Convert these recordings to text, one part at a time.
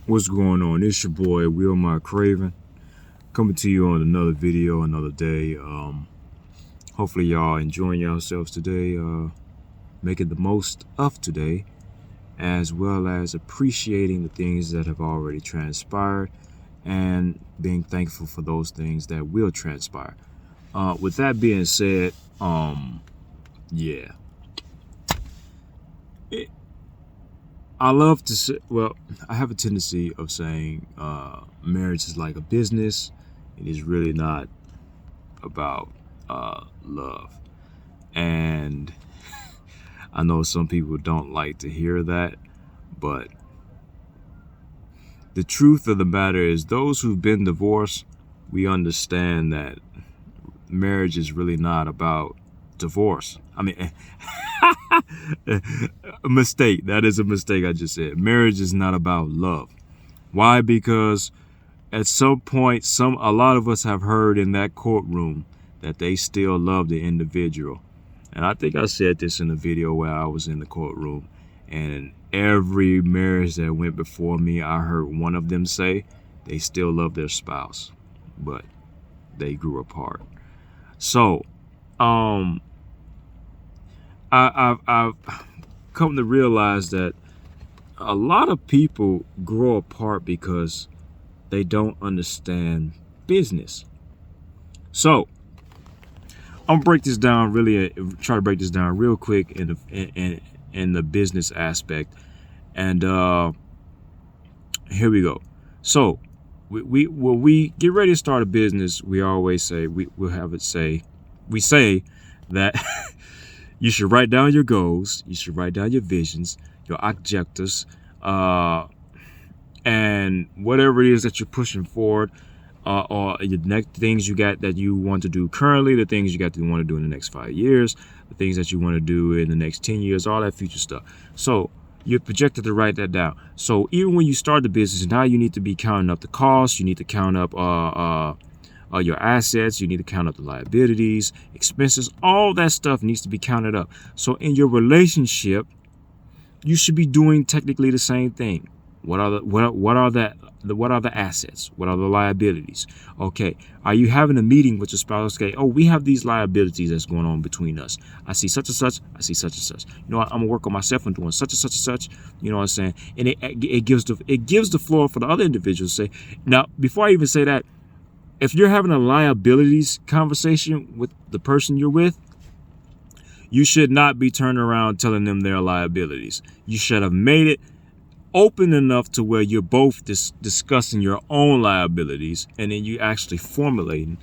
What's going on? It's your boy MyCraven coming to you on another video, another day. Hopefully y'all enjoying yourselves today, making the most of today, as well as appreciating the things that have already transpired and being thankful for those things that will transpire. With that being said, yeah. I love to say, well, I have a tendency of saying marriage is like a business. It is really not about love. And I know some people don't like to hear that, but the truth of the matter is those who've been divorced, we understand that marriage is really not about divorce. I mean, a mistake. That is a mistake I just said. Marriage is not about love. Why? Because at some point, a lot of us have heard in that courtroom that they still love the individual. And I think I said this in a video where I was in the courtroom, and in every marriage that went before me, I heard one of them say they still love their spouse, but they grew apart. So, I've come to realize that a lot of people grow apart because they don't understand business. So I'm gonna break this down try to break this down real quick in the business aspect. And here we go. So when we get ready to start a business, we always say we say that you should write down your goals, you should write down your visions, your objectives, and whatever it is that you're pushing forward, or the next things you got that you want to do currently, the things you got to want to do in the next 5 years, the things that you want to do in the next 10 years, all that future stuff. So you're projected to write that down. So even when you start the business, now you need to be counting up the costs, you need to count up your assets, you need to count up the liabilities, expenses, all that stuff needs to be counted up. So in your relationship, you should be doing technically the same thing. What are the assets? What are the liabilities? Okay, are you having a meeting with your spouse? Okay, we have these liabilities that's going on between us. I see such and such. I see such and such. You know what? I'm gonna work on myself and doing such and such and such. You know what I'm saying? And it gives the floor for the other individuals to say. Now, before I even say that, if you're having a liabilities conversation with the person you're with, you should not be turning around telling them their liabilities. You should have made it open enough to where you're both discussing your own liabilities, and then you actually formulating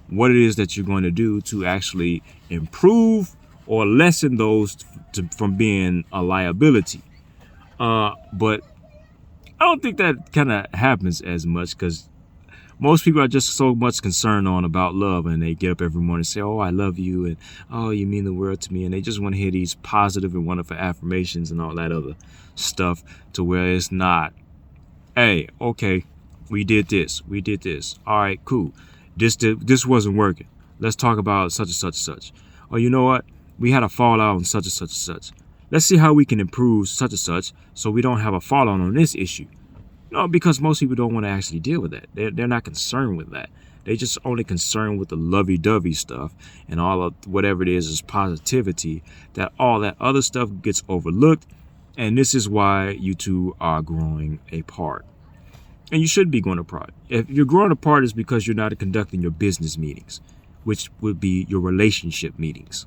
what it is that you're going to do to actually improve or lessen those from being a liability. But I don't think that kind of happens as much, because most people are just so much concerned about love, and they get up every morning and say, I love you, and oh, you mean the world to me, and they just want to hear these positive and wonderful affirmations and all that other stuff, to where it's not, hey, okay, we did this, all right, cool, this wasn't working, let's talk about such and such and such. Or you know what, we had a fallout on such and such and such, let's see how we can improve such and such so we don't have a fallout on this issue. No, because most people don't want to actually deal with that. They're not concerned with that. They just only concerned with the lovey-dovey stuff, and all of whatever it is positivity. That all that other stuff gets overlooked, and this is why you two are growing apart. And you should be growing apart. If you're growing apart, it's because you're not conducting your business meetings, which would be your relationship meetings.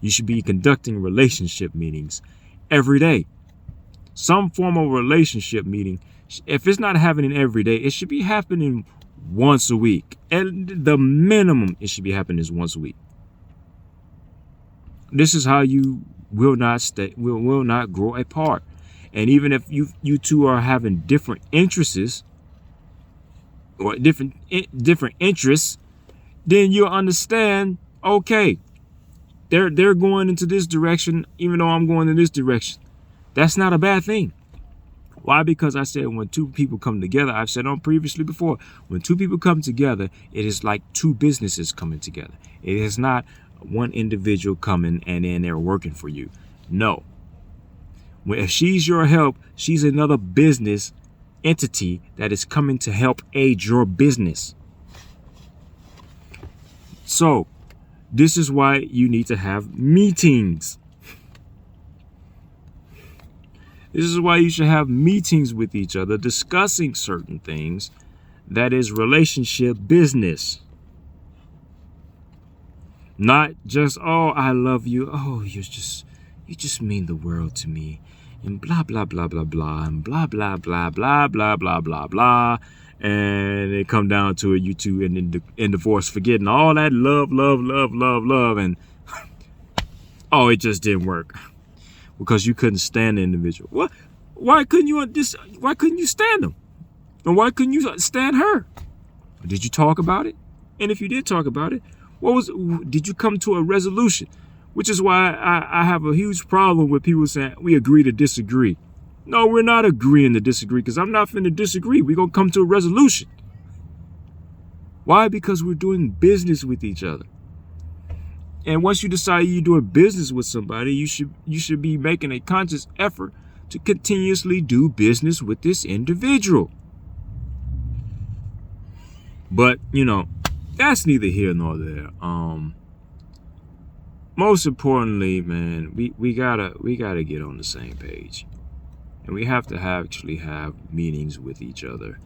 You should be conducting relationship meetings every day. Some form of relationship meeting. If it's not happening every day, it should be happening once a week. And the minimum it should be happening is once a week. This is how you will not grow apart. And even if you two are having different interests or different interests, then you'll understand, okay, they're going into this direction, even though I'm going in this direction. That's not a bad thing. Why? Because I said when two people come together, I've said on previously before, when two people come together, it is like two businesses coming together. It is not one individual coming and then they're working for you. No. If she's your help, she's another business entity that is coming to help aid your business. So this is why you need to have meetings. This is why you should have meetings with each other discussing certain things that is relationship business. Not just, oh, I love you. Oh, you just mean the world to me. And blah, blah, blah, blah, blah. And blah, blah, blah, blah, blah, blah, blah, blah. And it come down to it, you two in divorce, forgetting all that love, love, love, love, love. And oh, it just didn't work. Because you couldn't stand the individual. What? Why couldn't you stand them? And why couldn't you stand her? Did you talk about it? And if you did talk about it, did you come to a resolution? Which is why I have a huge problem with people saying we agree to disagree. No, we're not agreeing to disagree, because I'm not finna disagree. We're gonna come to a resolution. Why? Because we're doing business with each other. And once you decide you're doing business with somebody, you should be making a conscious effort to continuously do business with this individual. But, that's neither here nor there. Most importantly, man, we gotta get on the same page. And we have to actually have meetings with each other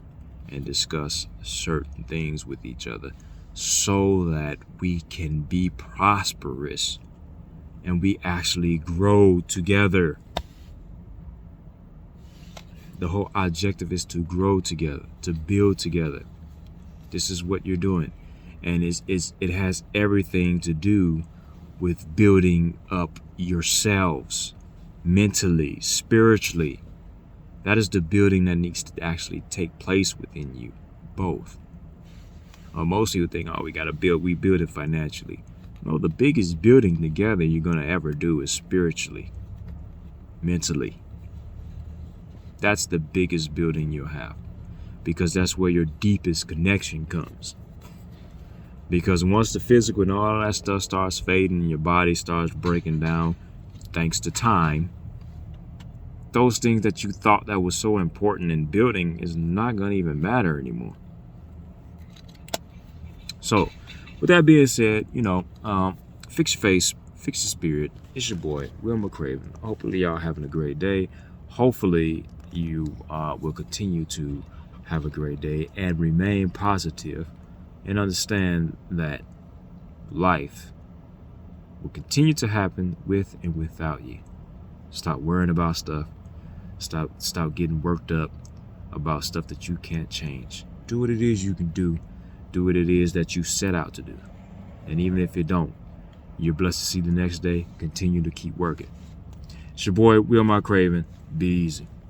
and discuss certain things with each other, so that we can be prosperous and we actually grow together. The whole objective is to grow together, to build together. This is what you're doing. And it has everything to do with building up yourselves mentally, spiritually. That is the building that needs to actually take place within you, both. Most people think, oh, we build it financially. No, the biggest building together you're going to ever do is spiritually, mentally. That's the biggest building you'll have, because that's where your deepest connection comes. Because once the physical and all that stuff starts fading and your body starts breaking down, thanks to time, those things that you thought that was so important in building is not going to even matter anymore. So, with that being said, fix your face, fix your spirit. It's your boy, Will MyCraven. Hopefully y'all having a great day. Hopefully you will continue to have a great day and remain positive and understand that life will continue to happen with and without you. Stop worrying about stuff. Stop getting worked up about stuff that you can't change. Do what it is you can do. Do what it is that you set out to do. And even if you don't, you're blessed to see the next day. Continue to keep working. It's your boy, Will MyCraven. Be easy.